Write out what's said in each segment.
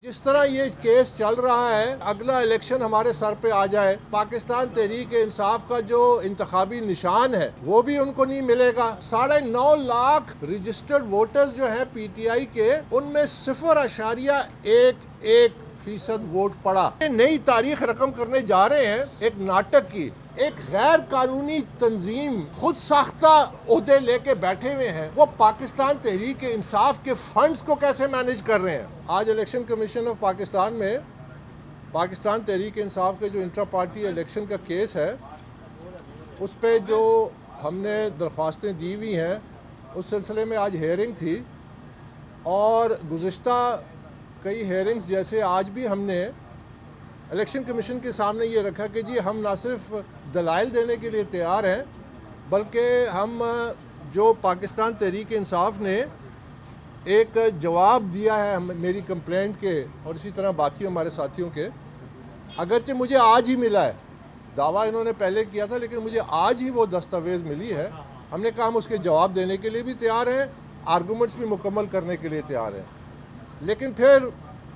जिस तरह ये केस चल रहा है, अगला इलेक्शन हमारे सर पे आ जाए, पाकिस्तान तहरीक इंसाफ का जो इंतखाबी निशान है वो भी उनको नहीं मिलेगा। 9.5 लाख रजिस्टर्ड वोटर्स जो हैं पीटीआई के, उनमें 0.11% वोट पड़ा। ये नई तारीख रकम करने जा रहे हैं एक नाटक की। एक गैर कानूनी तंजीम खुद साख्ता ओहदे लेके बैठे हुए हैं, वो पाकिस्तान तहरीक इंसाफ के फंड्स को कैसे मैनेज कर रहे हैं। आज इलेक्शन कमीशन ऑफ पाकिस्तान में पाकिस्तान तहरीक इंसाफ के जो इंट्रा पार्टी इलेक्शन का केस है, उस पे जो हमने दरख्वास्तें दी हुई हैं, उस सिलसिले में आज हेयरिंग थी और गुज़िश्ता कई हेयरिंग्स जैसे आज भी हमने इलेक्शन कमीशन के सामने ये रखा कि जी हम ना सिर्फ दलाइल देने के लिए तैयार हैं, बल्कि हम जो पाकिस्तान तहरीक इंसाफ ने एक जवाब दिया है मेरी कंप्लेंट के और इसी तरह बाकी हमारे साथियों के, अगरचे मुझे आज ही मिला है, दावा इन्होंने पहले किया था लेकिन मुझे आज ही वो दस्तावेज़ मिली है। हमने कहा हम उसके जवाब देने के लिए भी तैयार हैं, आर्गूमेंट्स भी मुकम्मल करने के लिए तैयार हैं। लेकिन फिर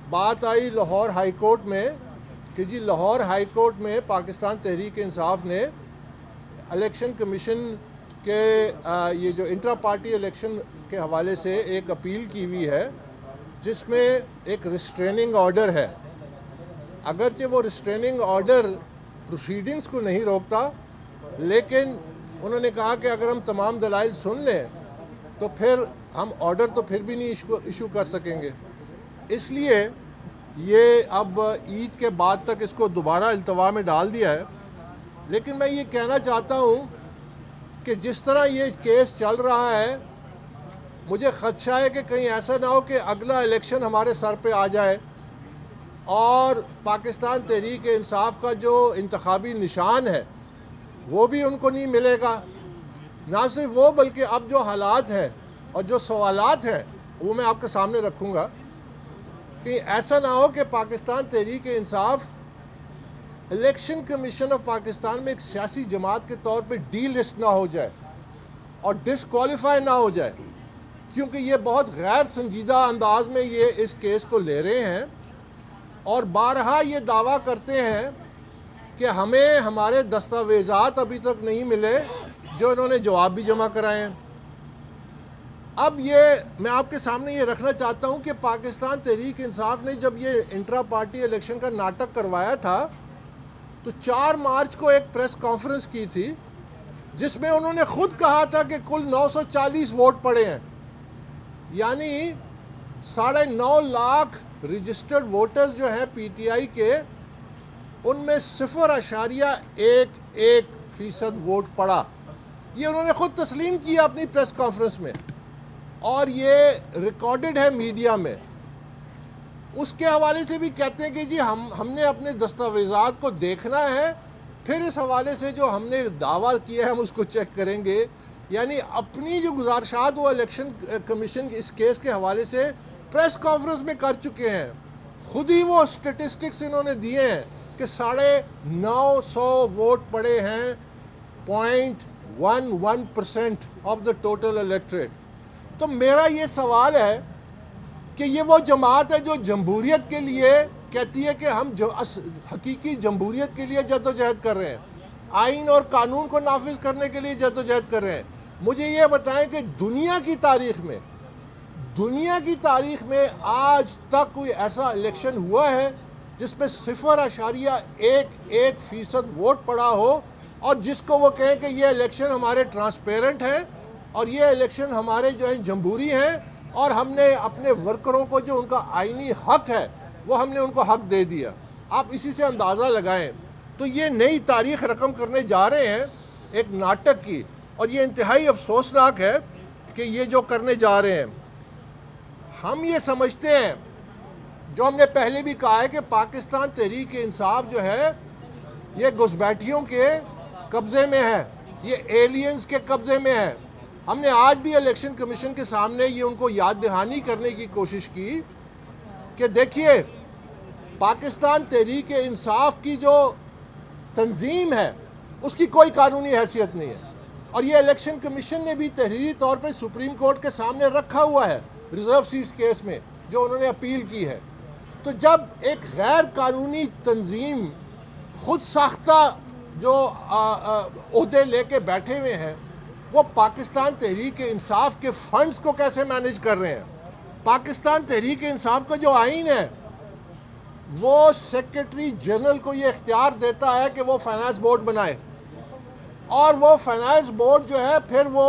बात आई लाहौर हाई कोर्ट में कि जी लाहौर हाई कोर्ट में पाकिस्तान तहरीक इंसाफ ने इलेक्शन कमीशन के ये जो इंट्रा पार्टी इलेक्शन के हवाले से एक अपील की हुई है, जिसमें एक रिस्ट्रेनिंग ऑर्डर है। अगरचे वो रिस्ट्रेनिंग ऑर्डर प्रोसीडिंग्स को नहीं रोकता, लेकिन उन्होंने कहा कि अगर हम तमाम दलाइल सुन लें तो फिर हम ऑर्डर तो फिर भी नहीं इशू कर सकेंगे। इसलिए ये अब ईद के बाद तक इसको दोबारा इल्तवा में डाल दिया है। लेकिन मैं ये कहना चाहता हूँ कि जिस तरह ये केस चल रहा है, मुझे खदशा है कि कहीं ऐसा ना हो कि अगला इलेक्शन हमारे सर पे आ जाए और पाकिस्तान तहरीक इंसाफ का जो इंतखाबी निशान है वो भी उनको नहीं मिलेगा। ना सिर्फ वो, बल्कि अब जो हालात हैं और जो सवालात हैं वो मैं आपके सामने रखूँगा कि ऐसा ना हो कि Pakistan Tehreek Insaf election commission of Pakistan में एक सियासी जमात के तौर पे डी लिस्ट ना हो जाए और डिसक्वालीफाई ना हो जाए, क्योंकि ये बहुत गैर संजीदा अंदाज में ये इस केस को ले रहे हैं और बारहा ये दावा करते हैं कि हमें हमारे दस्तावेज़ात अभी तक नहीं मिले जो इन्होंने जवाब भी जमा कराए हैं। अब ये मैं आपके सामने ये रखना चाहता हूँ कि पाकिस्तान तहरीक इंसाफ ने जब ये इंट्रा पार्टी इलेक्शन का नाटक करवाया था तो 4 मार्च को एक प्रेस कॉन्फ्रेंस की थी, जिसमें उन्होंने खुद कहा था कि कुल 940 वोट पड़े हैं, यानी 9.5 लाख रजिस्टर्ड वोटर्स जो हैं पीटीआई के, उनमें 0.11% वोट पड़ा। ये उन्होंने खुद तस्लीम किया अपनी प्रेस कॉन्फ्रेंस में और ये रिकॉर्डेड है मीडिया में। उसके हवाले से भी कहते हैं कि जी हमने अपने दस्तावेज़ात को देखना है, फिर इस हवाले से जो हमने दावा किया है हम उसको चेक करेंगे। यानी अपनी जो गुजारिशात वो इलेक्शन कमीशन इस केस के हवाले से प्रेस कॉन्फ्रेंस में कर चुके हैं। खुद ही वो स्टेटिस्टिक्स इन्होंने दिए हैं कि 950 वोट पड़े हैं, 0.11% ऑफ द टोटल इलेक्टोरेट। तो मेरा ये सवाल है कि ये वो जमात है जो जमहूरियत के लिए कहती है कि हम हकीकी जमहूरियत के लिए जद्दोजहद कर रहे हैं, आइन और कानून को नाफिज करने के लिए जद्दोजहद कर रहे हैं। मुझे ये बताएं कि दुनिया की तारीख में आज तक कोई ऐसा इलेक्शन हुआ है जिसमें 0.11% वोट पड़ा हो और जिसको वो कहें कि ये इलेक्शन हमारे ट्रांसपेरेंट है और ये इलेक्शन हमारे जो है जमहूरी हैं और हमने अपने वर्करों को जो उनका आईनी हक है वो हमने उनको हक दे दिया। आप इसी से अंदाज़ा लगाएं। तो ये नई तारीख रकम करने जा रहे हैं एक नाटक की, और ये इंतहाई अफसोसनाक है कि ये जो करने जा रहे हैं। हम ये समझते हैं, जो हमने पहले भी कहा है, कि पाकिस्तान तहरीक इंसाफ जो है ये घुसपैठियों के कब्ज़े में है, ये एलियंस के कब्ज़े में है। हमने आज भी इलेक्शन कमीशन के सामने ये उनको याद दहानी करने की कोशिश की कि देखिए पाकिस्तान तहरीक इंसाफ की जो तंजीम है उसकी कोई कानूनी हैसियत नहीं है, और ये इलेक्शन कमीशन ने भी तहरीरी तौर पर सुप्रीम कोर्ट के सामने रखा हुआ है रिजर्व सीट्स केस में जो उन्होंने अपील की है। تو جب ایک غیر قانونی تنظیم خود ساختہ جو عہدے لے کے بیٹھے ہوئے ہیں وہ پاکستان تحریک انصاف کے فنڈز کو کیسے مینیج کر رہے ہیں؟ پاکستان تحریک انصاف کا جو آئین ہے وہ سیکرٹری جنرل کو یہ اختیار دیتا ہے کہ وہ فائنانس بورڈ بنائے، اور وہ فائنانس بورڈ جو ہے پھر وہ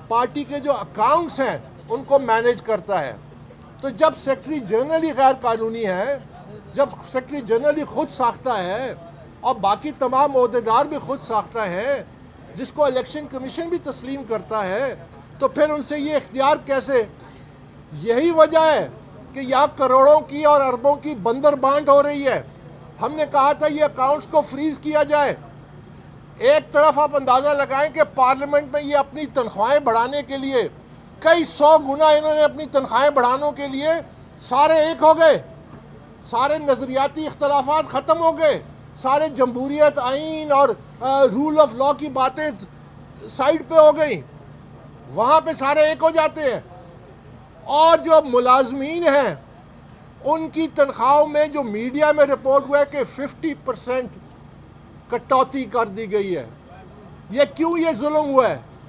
پارٹی کے جو اکاؤنٹس ہیں ان کو مینیج کرتا ہے۔ تو جب سیکرٹری جنرل ہی غیر قانونی ہے، جب سیکرٹری جنرل ہی خود ساختہ ہے اور باقی تمام عہدیدار بھی خود ساختہ ہے، جس کو الیکشن کمیشن بھی تسلیم کرتا ہے، تو پھر ان سے یہ اختیار کیسے؟ یہی وجہ ہے کہ یہاں کروڑوں کی اور اربوں کی بندر بانٹ ہو رہی ہے۔ ہم نے کہا تھا یہ اکاؤنٹس کو فریز کیا جائے۔ ایک طرف آپ اندازہ لگائیں کہ پارلیمنٹ میں یہ اپنی تنخواہیں بڑھانے کے لیے کئی 100 گنا انہوں نے اپنی تنخواہیں بڑھانے کے لیے سارے ایک ہو گئے، سارے نظریاتی اختلافات ختم ہو گئے، سارے جمہوریت، آئین اور رول آف لا کی باتیں سائیڈ پہ ہو گئیں، وہاں پہ سارے ایک ہو جاتے ہیں۔ اور جو ملازمین ہیں ان کی تنخواہوں میں جو میڈیا میں رپورٹ ہوا ہے کہ 50% کٹوتی کر دی گئی ہے۔ یہ کیوں یہ ظلم ہوا ہے؟